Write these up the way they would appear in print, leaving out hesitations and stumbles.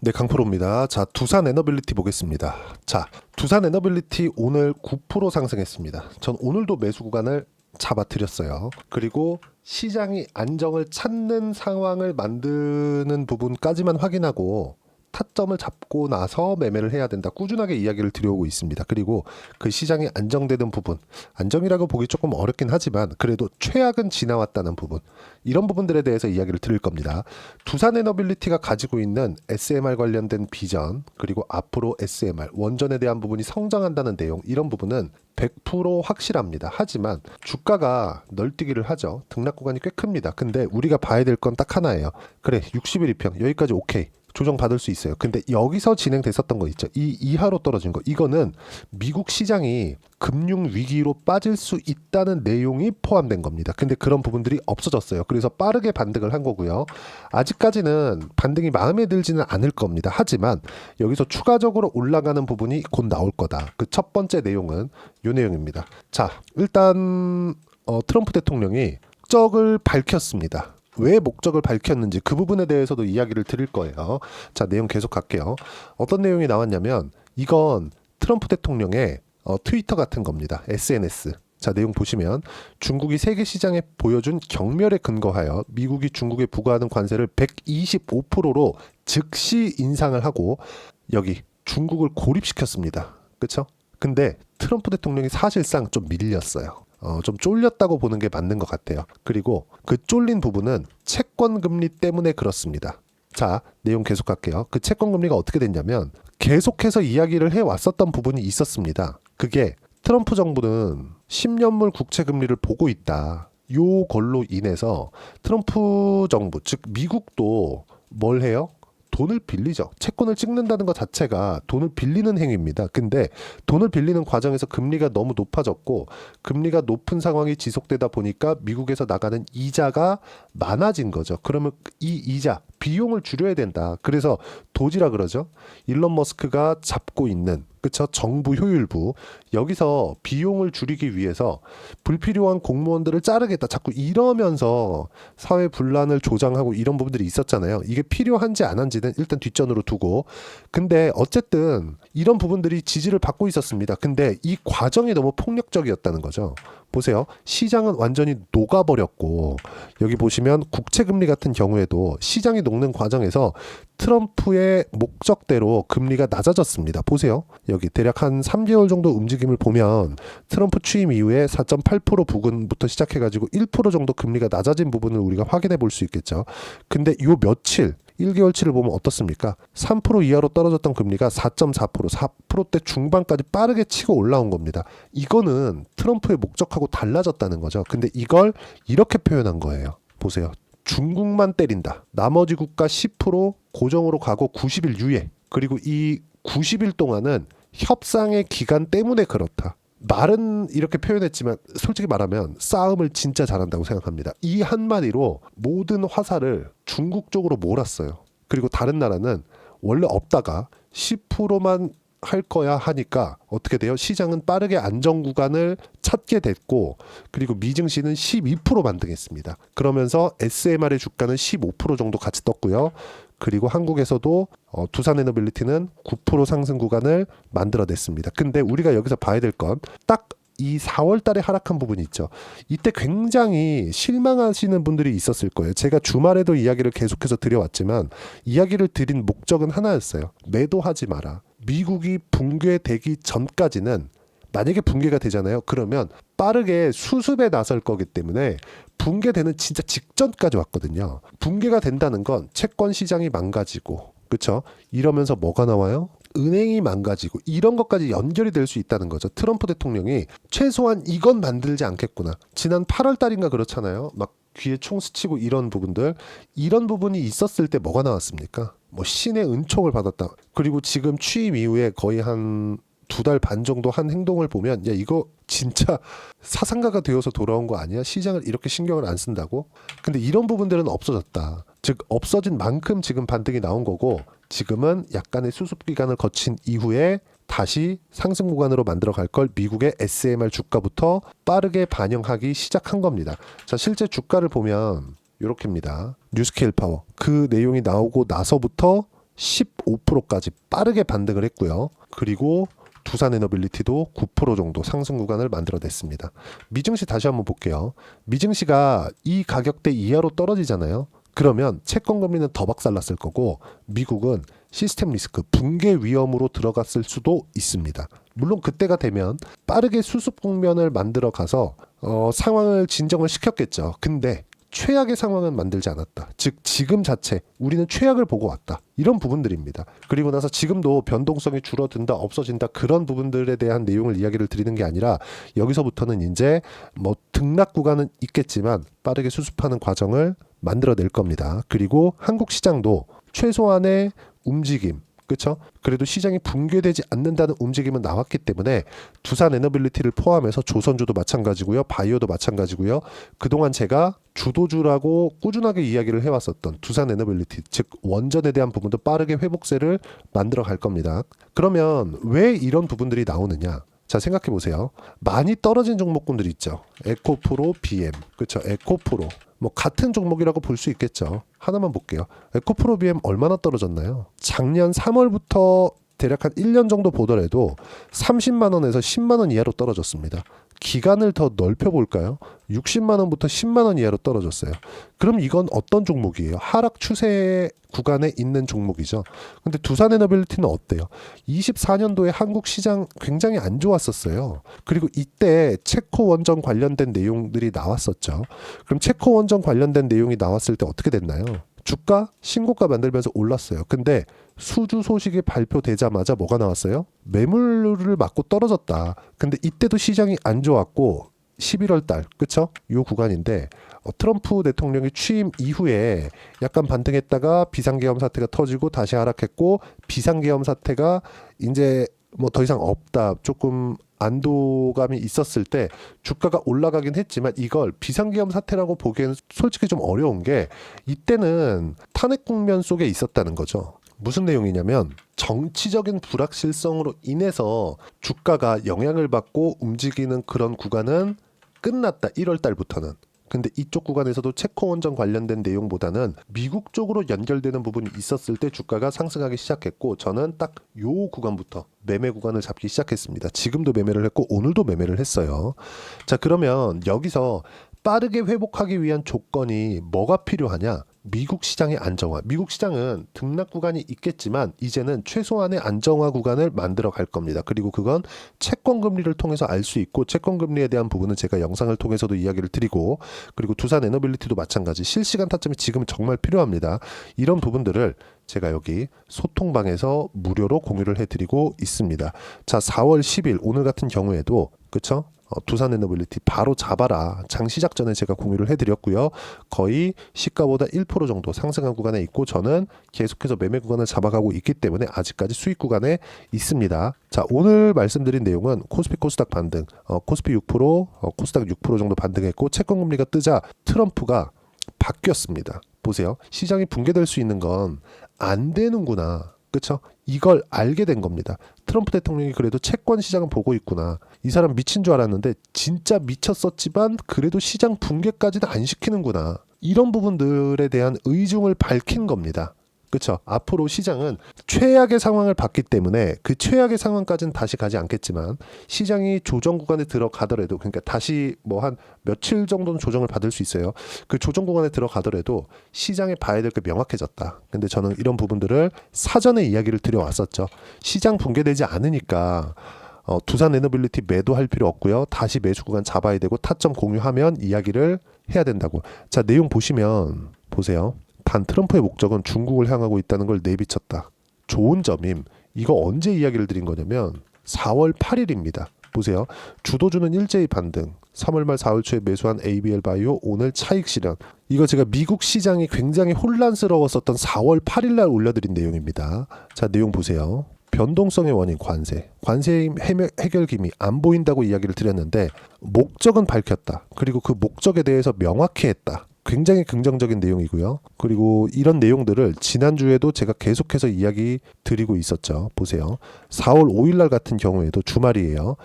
네, 강프로입니다. 자, 두산 에너빌리티 보겠습니다. 자, 두산 에너빌리티 오늘 9% 상승했습니다. 전 오늘도 매수 구간을 잡아드렸어요. 그리고 시장이 안정을 찾는 상황을 만드는 부분까지만 확인하고 타점을 잡고 나서 매매를 해야 된다. 꾸준하게 이야기를 드려오고 있습니다. 그리고 그 시장이 안정되는 부분, 안정이라고 보기 조금 어렵긴 하지만 그래도 최악은 지나왔다는 부분, 이런 부분들에 대해서 이야기를 드릴 겁니다. 두산 에너빌리티가 가지고 있는 SMR 관련된 비전, 그리고 앞으로 SMR, 원전에 대한 부분이 성장한다는 내용, 이런 부분은 100% 확실합니다. 하지만 주가가 널뛰기를 하죠. 등락 구간이 꽤 큽니다. 근데 우리가 봐야 될 건 딱 하나예요. 그래, 60일 이평 여기까지 오케이. 조정받을 수 있어요. 근데 여기서 진행됐었던 거 있죠. 이 이하로 떨어진 거. 이거는 미국 시장이 금융 위기로 빠질 수 있다는 내용이 포함된 겁니다. 근데 그런 부분들이 없어졌어요. 그래서 빠르게 반등을 한 거고요. 아직까지는 반등이 마음에 들지는 않을 겁니다. 하지만 여기서 추가적으로 올라가는 부분이 곧 나올 거다. 그 첫 번째 내용은 이 내용입니다. 자, 일단 트럼프 대통령이 목적을 밝혔습니다. 왜 목적을 밝혔는지 그 부분에 대해서도 이야기를 드릴 거예요. 자, 내용 계속 갈게요. 어떤 내용이 나왔냐면 이건 트럼프 대통령의 트위터 같은 겁니다. SNS. 자, 내용 보시면 중국이 세계 시장에 보여준 경멸에 근거하여 미국이 중국에 부과하는 관세를 125%로 즉시 인상을 하고 여기 중국을 고립시켰습니다. 그렇죠? 근데 트럼프 대통령이 사실상 좀 밀렸어요. 좀 쫄렸다고 보는 게 맞는 것 같아요. 그리고 그 쫄린 부분은 채권 금리 때문에 그렇습니다. 자, 내용 계속 갈게요. 그 채권 금리가 어떻게 됐냐면 계속해서 이야기를 해왔었던 부분이 있었습니다. 그게 트럼프 정부는 10년물 국채 금리를 보고 있다. 요걸로 인해서 트럼프 정부, 즉 미국도 뭘 해요? 돈을 빌리죠. 채권을 찍는다는 것 자체가 돈을 빌리는 행위입니다. 근데 돈을 빌리는 과정에서 금리가 너무 높아졌고 금리가 높은 상황이 지속되다 보니까 미국에서 나가는 이자가 많아진 거죠. 그러면 이 이자, 비용을 줄여야 된다. 그래서 도지라 그러죠. 일론 머스크가 잡고 있는, 그쵸? 정부 효율부, 여기서 비용을 줄이기 위해서 불필요한 공무원들을 자르겠다. 자꾸 이러면서 사회 분란을 조장하고 이런 부분들이 있었잖아요. 이게 필요한지 안 한지는 일단 뒷전으로 두고, 근데 어쨌든 이런 부분들이 지지를 받고 있었습니다. 근데 이 과정이 너무 폭력적이었다는 거죠. 보세요. 시장은 완전히 녹아버렸고, 여기 보시면 국채금리 같은 경우에도 시장이 녹는 과정에서 트럼프의 목적대로 금리가 낮아졌습니다. 보세요. 여기 대략 한 3개월 정도 움직임을 보면 트럼프 취임 이후에 4.8% 부근부터 시작해가지고 1% 정도 금리가 낮아진 부분을 우리가 확인해 볼 수 있겠죠. 근데 요 며칠 1개월치를 보면 어떻습니까? 3% 이하로 떨어졌던 금리가 4.4%, 4%대 중반까지 빠르게 치고 올라온 겁니다. 이거는 트럼프의 목적하고 달라졌다는 거죠. 근데 이걸 이렇게 표현한 거예요. 보세요. 중국만 때린다. 나머지 국가 10% 고정으로 가고 90일 유예. 그리고 이 90일 동안은 협상의 기간 때문에 그렇다. 말은 이렇게 표현했지만 솔직히 말하면 싸움을 진짜 잘한다고 생각합니다. 이 한마디로 모든 화살을 중국 쪽으로 몰았어요. 그리고 다른 나라는 원래 없다가 10%만 할 거야 하니까 어떻게 돼요? 시장은 빠르게 안정 구간을 찾게 됐고, 그리고 미증시는 12% 반등했습니다. 그러면서 SMR의 주가는 15% 정도 같이 떴고요. 그리고 한국에서도 두산 에너빌리티는 9% 상승 구간을 만들어냈습니다. 근데 우리가 여기서 봐야 될 건 딱 이 4월 달에 하락한 부분이 있죠. 이때 굉장히 실망하시는 분들이 있었을 거예요. 제가 주말에도 이야기를 계속해서 드려왔지만 이야기를 드린 목적은 하나였어요. 매도하지 마라. 미국이 붕괴되기 전까지는, 만약에 붕괴가 되잖아요. 그러면 빠르게 수습에 나설 거기 때문에 붕괴되는 진짜 직전까지 왔거든요. 붕괴가 된다는 건 채권 시장이 망가지고, 그렇죠? 이러면서 뭐가 나와요? 은행이 망가지고 이런 것까지 연결이 될 수 있다는 거죠. 트럼프 대통령이 최소한 이건 만들지 않겠구나. 지난 8월 달인가 그렇잖아요. 막 귀에 총 스치고 이런 부분들, 이런 부분이 있었을 때 뭐가 나왔습니까? 뭐 신의 은총을 받았다. 그리고 지금 취임 이후에 거의 한 2달 반 정도 한 행동을 보면, 야, 이거 진짜 사상가가 되어서 돌아온 거 아니야? 시장을 이렇게 신경을 안 쓴다고? 근데 이런 부분들은 없어졌다. 즉 없어진 만큼 지금 반등이 나온 거고, 지금은 약간의 수습 기간을 거친 이후에 다시 상승 구간으로 만들어 갈 걸 미국의 SMR 주가부터 빠르게 반영하기 시작한 겁니다. 자, 실제 주가를 보면 이렇게입니다. 뉴스케일 파워. 그 내용이 나오고 나서부터 15%까지 빠르게 반등을 했고요. 그리고 두산에너빌리티도 9% 정도 상승 구간을 만들어냈습니다. 미증시 다시 한번 볼게요. 미증시가 이 가격대 이하로 떨어지잖아요. 그러면 채권 금리는 더 박살났을 거고 미국은 시스템 리스크, 붕괴 위험으로 들어갔을 수도 있습니다. 물론 그때가 되면 빠르게 수습 국면을 만들어 가서 상황을 진정을 시켰겠죠. 근데 최악의 상황은 만들지 않았다. 즉 지금 자체 우리는 최악을 보고 왔다. 이런 부분들입니다. 그리고 나서 지금도 변동성이 줄어든다, 없어진다 그런 부분들에 대한 내용을 이야기를 드리는 게 아니라 여기서부터는 이제 뭐 등락 구간은 있겠지만 빠르게 수습하는 과정을 만들어낼 겁니다. 그리고 한국 시장도 최소한의 움직임, 그렇죠? 그래도 시장이 붕괴되지 않는다는 움직임은 나왔기 때문에 두산에너빌리티를 포함해서 조선주도 마찬가지고요. 바이오도 마찬가지고요. 그동안 제가 주도주라고 꾸준하게 이야기를 해왔었던 두산에너빌리티, 즉 원전에 대한 부분도 빠르게 회복세를 만들어 갈 겁니다. 그러면 왜 이런 부분들이 나오느냐? 자, 생각해 보세요. 많이 떨어진 종목군들이 있죠. 에코프로, BM, 그렇죠? 에코프로 뭐 같은 종목이라고 볼 수 있겠죠. 하나만 볼게요. 에코프로 BM 얼마나 떨어졌나요? 작년 3월부터 대략 한 1년 정도 보더라도 30만 원에서 10만 원 이하로 떨어졌습니다. 기간을 더 넓혀 볼까요? 60만 원부터 10만 원 이하로 떨어졌어요. 그럼 이건 어떤 종목이에요? 하락 추세 구간에 있는 종목이죠. 근데 두산에너빌리티는 어때요? 24년도에 한국 시장 굉장히 안 좋았었어요. 그리고 이때 체코 원전 관련된 내용들이 나왔었죠. 그럼 체코 원전 관련된 내용이 나왔을 때 어떻게 됐나요? 주가 신고가 만들면서 올랐어요. 근데 수주 소식이 발표되자마자 뭐가 나왔어요? 매물을 맞고 떨어졌다. 근데 이때도 시장이 안 좋았고 11월 달, 그쵸? 요 구간인데 트럼프 대통령이 취임 이후에 약간 반등했다가 비상계엄 사태가 터지고 다시 하락했고 비상계엄 사태가 이제 뭐 더 이상 없다. 조금 안도감이 있었을 때 주가가 올라가긴 했지만 이걸 비상계엄 사태라고 보기에는 솔직히 좀 어려운 게 이때는 탄핵 국면 속에 있었다는 거죠. 무슨 내용이냐면 정치적인 불확실성으로 인해서 주가가 영향을 받고 움직이는 그런 구간은 끝났다. 1월 달부터는. 근데 이쪽 구간에서도 체코 원전 관련된 내용보다는 미국 쪽으로 연결되는 부분이 있었을 때 주가가 상승하기 시작했고 저는 딱 요 구간부터 매매 구간을 잡기 시작했습니다. 지금도 매매를 했고 오늘도 매매를 했어요. 자, 그러면 여기서 빠르게 회복하기 위한 조건이 뭐가 필요하냐? 미국 시장의 안정화. 미국 시장은 등락 구간이 있겠지만 이제는 최소한의 안정화 구간을 만들어 갈 겁니다. 그리고 그건 채권 금리를 통해서 알 수 있고 채권 금리에 대한 부분은 제가 영상을 통해서도 이야기를 드리고 그리고 두산에너빌리티도 마찬가지 실시간 타점이 지금 정말 필요합니다. 이런 부분들을 제가 여기 소통방에서 무료로 공유를 해드리고 있습니다. 자, 4월 10일 오늘 같은 경우에도 그쵸? 두산에너빌리티 바로 잡아라. 장 시작 전에 제가 공유를 해드렸고요. 거의 시가보다 1% 정도 상승한 구간에 있고 저는 계속해서 매매 구간을 잡아가고 있기 때문에 아직까지 수익 구간에 있습니다. 자, 오늘 말씀드린 내용은 코스피 코스닥 반등, 코스피 6%, 코스닥 6% 정도 반등했고 채권금리가 뜨자 트럼프가 바뀌었습니다. 보세요. 시장이 붕괴될 수 있는 건 안 되는구나. 그렇죠? 이걸 알게 된 겁니다. 트럼프 대통령이 그래도 채권 시장은 보고 있구나. 이 사람 미친 줄 알았는데 진짜 미쳤었지만 그래도 시장 붕괴까지는 안 시키는구나. 이런 부분들에 대한 의중을 밝힌 겁니다. 그렇죠? 앞으로 시장은 최악의 상황을 봤기 때문에 그 최악의 상황까지는 다시 가지 않겠지만 시장이 조정 구간에 들어가더라도 그러니까 다시 뭐 한 며칠 정도는 조정을 받을 수 있어요. 그 조정 구간에 들어가더라도 시장에 봐야 될 게 명확해졌다. 근데 저는 이런 부분들을 사전에 이야기를 드려왔었죠. 시장 붕괴되지 않으니까 두산에너빌리티 매도할 필요 없고요. 다시 매수 구간 잡아야 되고 타점 공유하면 이야기를 해야 된다고. 자, 내용 보시면 보세요. 단 트럼프의 목적은 중국을 향하고 있다는 걸 내비쳤다. 좋은 점임. 이거 언제 이야기를 드린 거냐면 4월 8일입니다. 보세요. 주도주는 일제히 반등. 3월 말 4월 초에 매수한 ABL 바이오 오늘 차익 실현. 이거 제가 미국 시장이 굉장히 혼란스러웠었던 4월 8일 날 올려드린 내용입니다. 자, 내용 보세요. 변동성의 원인 관세. 관세 해결 기미 안 보인다고 이야기를 드렸는데 목적은 밝혔다. 그리고 그 목적에 대해서 명확히 했다. 굉장히 긍정적인 내용이고요. 그리고 이런 내용들을 지난주에도 제가 계속해서 이야기 드리고 있었죠. 보세요. 4월 5일 날 같은 경우에도 주말이에요.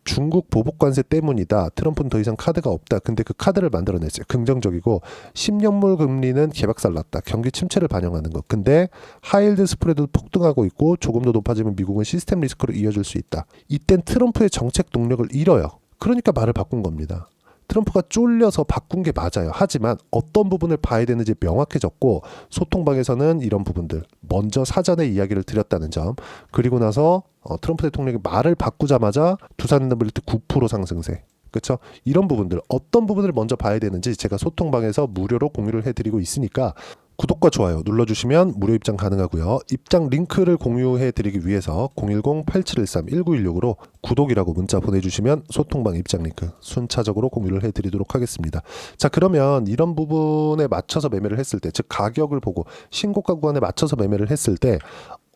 중국 보복 관세 때문이다. 트럼프는 더 이상 카드가 없다. 근데 그 카드를 만들어냈어요. 긍정적이고 10년물 금리는 개박살 났다. 경기 침체를 반영하는 것. 근데 하이힐드 스프레드도 폭등하고 있고 조금 더 높아지면 미국은 시스템 리스크로 이어질 수 있다. 이땐 트럼프의 정책 동력을 잃어요. 그러니까 말을 바꾼 겁니다. 트럼프가 쫄려서 바꾼 게 맞아요. 하지만 어떤 부분을 봐야 되는지 명확해졌고 소통방에서는 이런 부분들 먼저 사전에 이야기를 드렸다는 점, 그리고 나서 트럼프 대통령이 말을 바꾸자마자 두산에너빌리티 9% 상승세, 그렇죠? 이런 부분들 어떤 부분을 먼저 봐야 되는지 제가 소통방에서 무료로 공유를 해드리고 있으니까 구독과 좋아요 눌러주시면 무료 입장 가능하고요. 입장 링크를 공유해드리기 위해서 010-8713-1916으로 구독이라고 문자 보내주시면 소통방 입장 링크 순차적으로 공유를 해드리도록 하겠습니다. 자, 그러면 이런 부분에 맞춰서 매매를 했을 때, 즉 가격을 보고 신고가 구간에 맞춰서 매매를 했을 때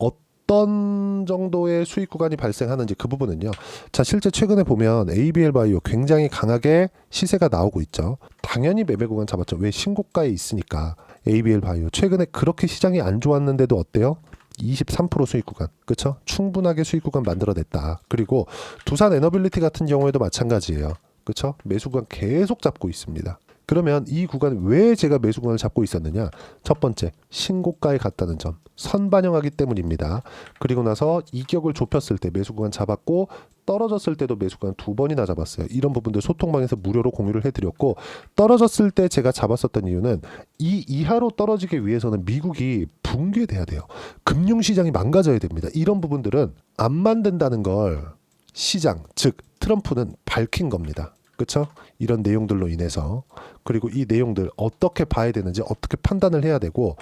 어떤 정도의 수익 구간이 발생하는지 그 부분은요. 자, 실제 최근에 보면 ABL 바이오 굉장히 강하게 시세가 나오고 있죠. 당연히 매매 구간 잡았죠. 왜? 신고가에 있으니까. ABL 바이오 최근에 그렇게 시장이 안 좋았는데도 어때요? 23% 수익 구간, 그렇죠? 충분하게 수익 구간 만들어냈다. 그리고 두산 에너빌리티 같은 경우에도 마찬가지예요. 그렇죠? 매수 구간 계속 잡고 있습니다. 그러면 이 구간 왜 제가 매수 구간을 잡고 있었느냐? 첫 번째, 신고가에 갔다는 점, 선반영하기 때문입니다. 그리고 나서 이격을 좁혔을 때 매수 구간 잡았고 떨어졌을 때도 매수 구간 2번이나 잡았어요. 이런 부분들 소통방에서 무료로 공유를 해드렸고, 떨어졌을 때 제가 잡았었던 이유는 이 이하로 떨어지기 위해서는 미국이 붕괴돼야 돼요. 금융시장이 망가져야 됩니다. 이런 부분들은 안 만든다는 걸 시장, 즉 트럼프는 밝힌 겁니다. 그렇죠? 이런 내용들로 인해서. 그리고 이 내용들 어떻게 봐야 되는지 어떻게 판단을 해야 되고,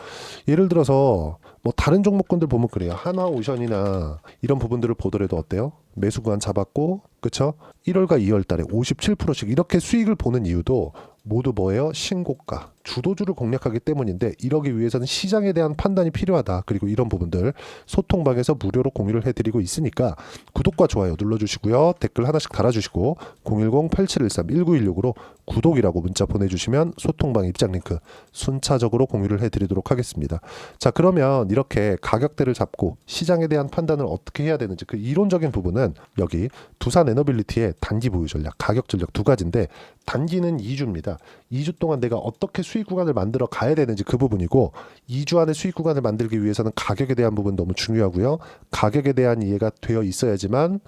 예를 들어서 뭐 다른 종목군들 보면 그래요. 하나오션이나 이런 부분들을 보더라도 어때요? 매수 구간 잡았고, 그렇죠? 1월과 2월 달에 57%씩 이렇게 수익을 보는 이유도 모두 뭐예요? 신고가, 주도주를 공략하기 때문인데, 이러기 위해서는 시장에 대한 판단이 필요하다. 그리고 이런 부분들 소통방에서 무료로 공유를 해드리고 있으니까 구독과 좋아요 눌러주시고요. 댓글 하나씩 달아주시고 010-8713-1916으로 구독이라고 문자 보내주시면 소통방 입장 링크 순차적으로 공유를 해드리도록 하겠습니다. 자, 그러면 이렇게 가격대를 잡고 시장에 대한 판단을 어떻게 해야 되는지 그 이론적인 부분은 여기 두산 에너빌리티의 단기 보유 전략, 가격 전략 두 가지인데, 단기는 2주입니다. 2주 동안 내가 어떻게 수익 구간을 만들어 가야 되는지 그 부분이고, 2주 안에 수익 구간을 만들기 위해서는 가격에 대한 부분 너무 중요하고요. 가격에 대한 이해가 되어 있어야지만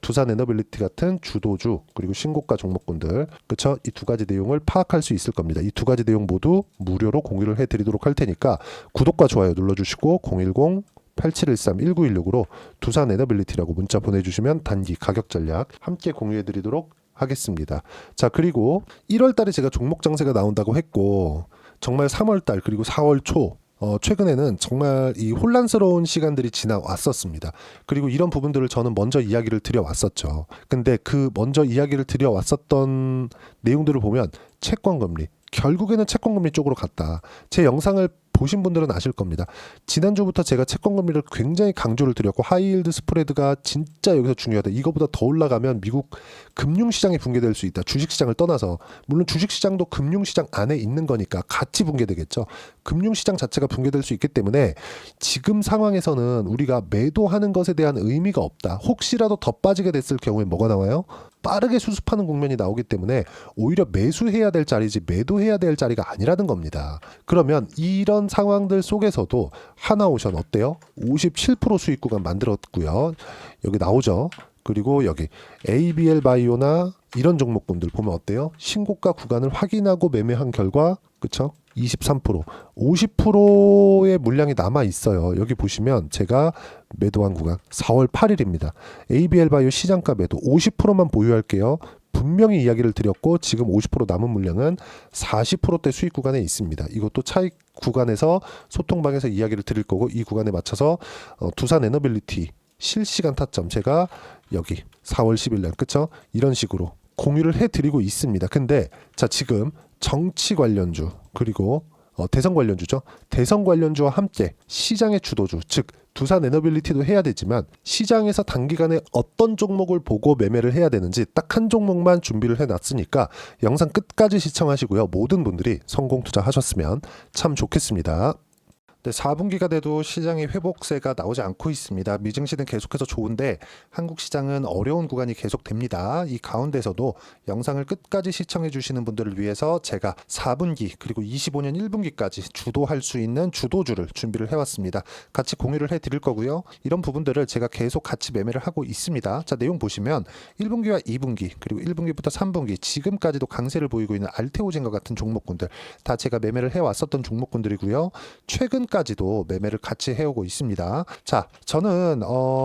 두산 에너빌리티 같은 주도주 그리고 신고가 종목군들, 그렇죠? 이 두 가지 내용을 파악할 수 있을 겁니다. 이 두 가지 내용 모두 무료로 공유를 해드리도록 할 테니까 구독과 좋아요 눌러주시고 010-8713-1916으로 두산 에너빌리티라고 문자 보내주시면 단기 가격 전략 함께 공유해드리도록 하겠습니다. 자, 그리고 1월 달에 제가 종목 장세가 나온다고 했고, 정말 3월 달 그리고 4월 초 최근에는 정말 이 혼란스러운 시간들이 지나왔었습니다. 그리고 이런 부분들을 저는 먼저 이야기를 드려왔었죠. 근데 그 먼저 이야기를 드려왔었던 내용들을 보면 채권금리, 결국에는 채권금리 쪽으로 갔다. 제 영상을 보신 분들은 아실 겁니다. 지난주부터 제가 채권금리를 굉장히 강조를 드렸고, 하이힐드 스프레드가 진짜 여기서 중요하다. 이거보다 더 올라가면 미국 금융시장이 붕괴될 수 있다. 주식시장을 떠나서. 물론 주식시장도 금융시장 안에 있는 거니까 같이 붕괴되겠죠. 금융시장 자체가 붕괴될 수 있기 때문에 지금 상황에서는 우리가 매도하는 것에 대한 의미가 없다. 혹시라도 더 빠지게 됐을 경우에 뭐가 나와요? 빠르게 수습하는 국면이 나오기 때문에 오히려 매수해야 될 자리지 매도해야 될 자리가 아니라는 겁니다. 그러면 이런 상황들 속에서도 하나오션 어때요? 57% 수익 구간 만들었고요. 여기 나오죠. 그리고 여기 ABL 바이오나 이런 종목군들 보면 어때요? 신고가 구간을 확인하고 매매한 결과, 그쵸? 23%, 50%의 물량이 남아 있어요. 여기 보시면 제가 매도한 구간 4월 8일입니다. ABL 바이오 시장가 매도 50%만 보유할게요. 분명히 이야기를 드렸고, 지금 50% 남은 물량은 40%대 수익 구간에 있습니다. 이것도 차익 구간에서 소통방에서 이야기를 드릴 거고, 이 구간에 맞춰서 두산 에너빌리티 실시간 타점 제가 여기 4월 10일 날, 그쵸? 이런 식으로 공유를 해드리고 있습니다. 근데 자, 지금 정치 관련주 그리고 대선 관련주죠. 대선 관련주와 함께 시장의 주도주, 즉 두산 에너빌리티도 해야 되지만 시장에서 단기간에 어떤 종목을 보고 매매를 해야 되는지 딱 한 종목만 준비를 해놨으니까 영상 끝까지 시청하시고요. 모든 분들이 성공 투자하셨으면 참 좋겠습니다. 네, 4분기가 돼도 시장이 회복세가 나오지 않고 있습니다. 미증시는 계속해서 좋은데 한국 시장은 어려운 구간이 계속됩니다. 이 가운데서도 영상을 끝까지 시청해 주시는 분들을 위해서 제가 4분기 그리고 25년 1분기까지 주도할 수 있는 주도주를 준비를 해왔습니다. 같이 공유를 해드릴 거고요. 이런 부분들을 제가 계속 같이 매매를 하고 있습니다. 자, 내용 보시면 1분기와 2분기 그리고 1분기부터 3분기 지금까지도 강세를 보이고 있는 알테오젠과 같은 종목군들 다 제가 매매를 해왔었던 종목군들이고요. 최근까지도 매매를 같이 해오고 있습니다. 자, 저는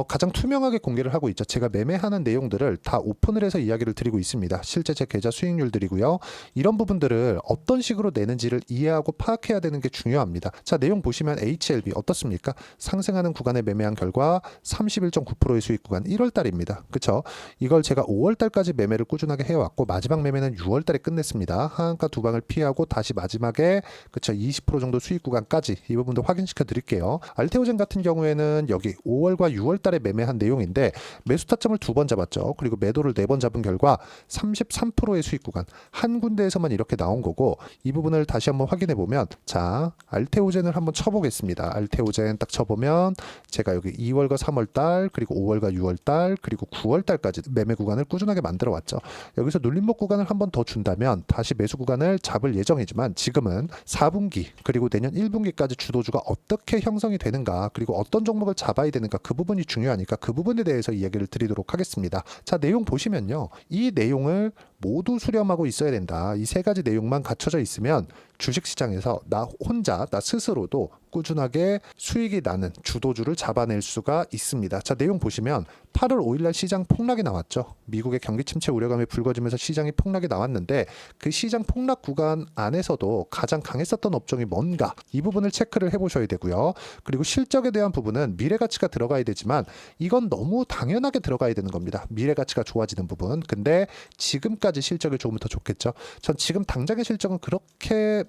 가장 투명하게 공개를 하고 있죠. 제가 매매하는 내용들을 다 오픈을 해서 이야기를 드리고 있습니다. 실제 제 계좌 수익률들이고요. 이런 부분들을 어떤 식으로 내는지를 이해하고 파악해야 되는 게 중요합니다. 자, 내용 보시면 HLB 어떻습니까? 상승하는 구간에 매매한 결과 31.9%의 수익 구간 1월 달입니다. 그렇죠? 이걸 제가 5월 달까지 매매를 꾸준하게 해왔고 마지막 매매는 6월 달에 끝냈습니다. 하한가 두 방을 피하고 다시 마지막에 그렇죠? 20% 정도 수익 구간까지 이 부분도 확인시켜 드릴게요. 알테오젠 같은 경우에는 여기 5월과 6월 달에 매매한 내용인데 매수 타점을 2번 잡았죠. 그리고 매도를 4번 잡은 결과 33%의 수익 구간 한 군데에서만 이렇게 나온 거고 이 부분을 다시 한번 확인해 보면 자, 알테오젠을 한번 쳐보겠습니다. 알테오젠 딱 쳐보면 제가 여기 2월과 3월 달 그리고 5월과 6월 달 그리고 9월 달까지 매매 구간을 꾸준하게 만들어 왔죠. 여기서 눌림목 구간을 한번 더 준다면 다시 매수 구간을 잡을 예정이지만 지금은 4분기 그리고 내년 1분기까지 주도주가 어떻게 형성이 되는가 그리고 어떤 종목을 잡아야 되는가 그 부분이 중요하니까 그 부분에 대해서 이야기를 드리도록 하겠습니다. 자, 내용 보시면요. 이 내용을 모두 수렴하고 있어야 된다. 이 세 가지 내용만 갖춰져 있으면 주식시장에서 나 혼자 나 스스로도 꾸준하게 수익이 나는 주도주를 잡아낼 수가 있습니다. 자, 내용 보시면 8월 5일날 시장 폭락이 나왔죠. 미국의 경기 침체 우려감이 불거지면서 시장이 폭락이 나왔는데 그 시장 폭락 구간 안에서도 가장 강했었던 업종이 뭔가 이 부분을 체크를 해보셔야 되고요. 그리고 실적에 대한 부분은 미래가치가 들어가야 되지만 이건 너무 당연하게 들어가야 되는 겁니다. 미래가치가 좋아지는 부분. 근데 지금까지 실적이 좋으면 더 좋겠죠. 전 지금 당장의 실적은 그렇게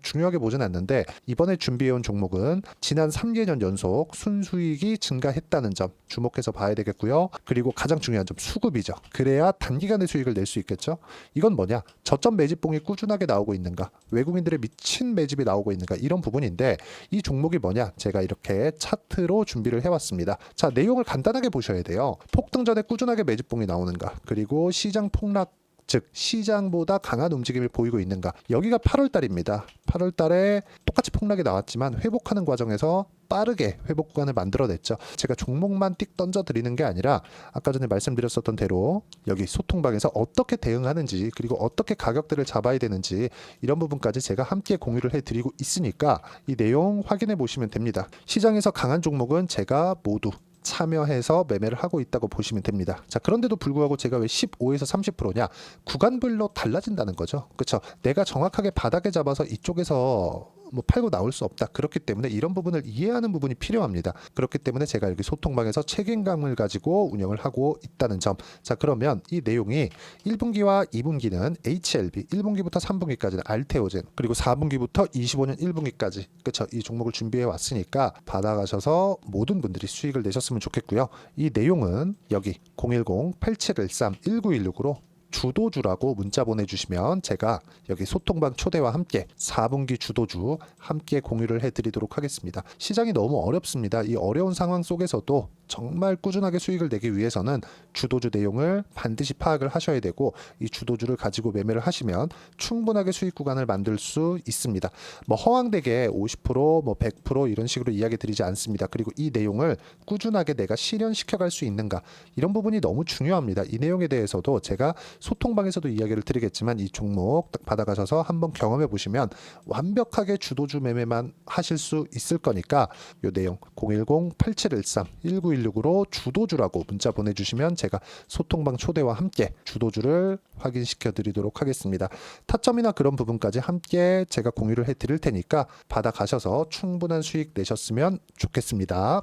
중요하게 보진 않는데 이번에 준비해온 종목은 지난 3개년 연속 순수익이 증가했다는 점 주목해서 봐야 되겠고요. 그리고 가장 중요한 점 수급이죠. 그래야 단기간에 수익을 낼 수 있겠죠. 이건 뭐냐? 저점 매집봉이 꾸준하게 나오고 있는가? 외국인들의 미친 매집이 나오고 있는가? 이런 부분인데 이 종목이 뭐냐? 제가 이렇게 차트로 준비를 해왔습니다. 자, 내용을 간단하게 보셔야 돼요. 폭등 전에 꾸준하게 매집봉이 나오는가? 그리고 시장 폭락 즉 시장보다 강한 움직임을 보이고 있는가. 여기가 8월 달입니다. 8월 달에 똑같이 폭락이 나왔지만 회복하는 과정에서 빠르게 회복 구간을 만들어냈죠. 제가 종목만 띡 던져드리는 게 아니라 아까 전에 말씀드렸었던 대로 여기 소통방에서 어떻게 대응하는지 그리고 어떻게 가격대를 잡아야 되는지 이런 부분까지 제가 함께 공유를 해드리고 있으니까 이 내용 확인해 보시면 됩니다. 시장에서 강한 종목은 제가 모두 참여해서 매매를 하고 있다고 보시면 됩니다. 자, 그런데도 불구하고 제가 왜 15에서 30%냐? 구간별로 달라진다는 거죠. 그렇죠? 내가 정확하게 바닥에 잡아서 이쪽에서 팔고 나올 수 없다. 그렇기 때문에 이런 부분을 이해하는 부분이 필요합니다. 그렇기 때문에 제가 여기 소통방에서 책임감을 가지고 운영을 하고 있다는 점. 자, 그러면 이 내용이 1분기와 2분기는 HLB, 1분기부터 3분기까지는 알테오젠, 그리고 4분기부터 25년 1분기까지 그렇죠? 이 종목을 준비해 왔으니까 받아가셔서 모든 분들이 수익을 내셨으면 좋겠고요. 이 내용은 여기 010-8713-1916으로 주도주라고 문자 보내주시면 제가 여기 소통방 초대와 함께 4분기 주도주 함께 공유를 해드리도록 하겠습니다. 시장이 너무 어렵습니다. 이 어려운 상황 속에서도 정말 꾸준하게 수익을 내기 위해서는 주도주 내용을 반드시 파악을 하셔야 되고 이 주도주를 가지고 매매를 하시면 충분하게 수익 구간을 만들 수 있습니다. 허황되게 50%, 100% 이런 식으로 이야기 드리지 않습니다. 그리고 이 내용을 꾸준하게 내가 실현시켜갈 수 있는가 이런 부분이 너무 중요합니다. 이 내용에 대해서도 제가 소통방에서도 이야기를 드리겠지만 이 종목 딱 받아가셔서 한번 경험해 보시면 완벽하게 주도주 매매만 하실 수 있을 거니까 이 내용 010-8713-1916으로 주도주라고 문자 보내주시면 제가 소통방 초대와 함께 주도주를 확인시켜 드리도록 하겠습니다. 타점이나 그런 부분까지 함께 제가 공유를 해 드릴 테니까 받아가셔서 충분한 수익 내셨으면 좋겠습니다.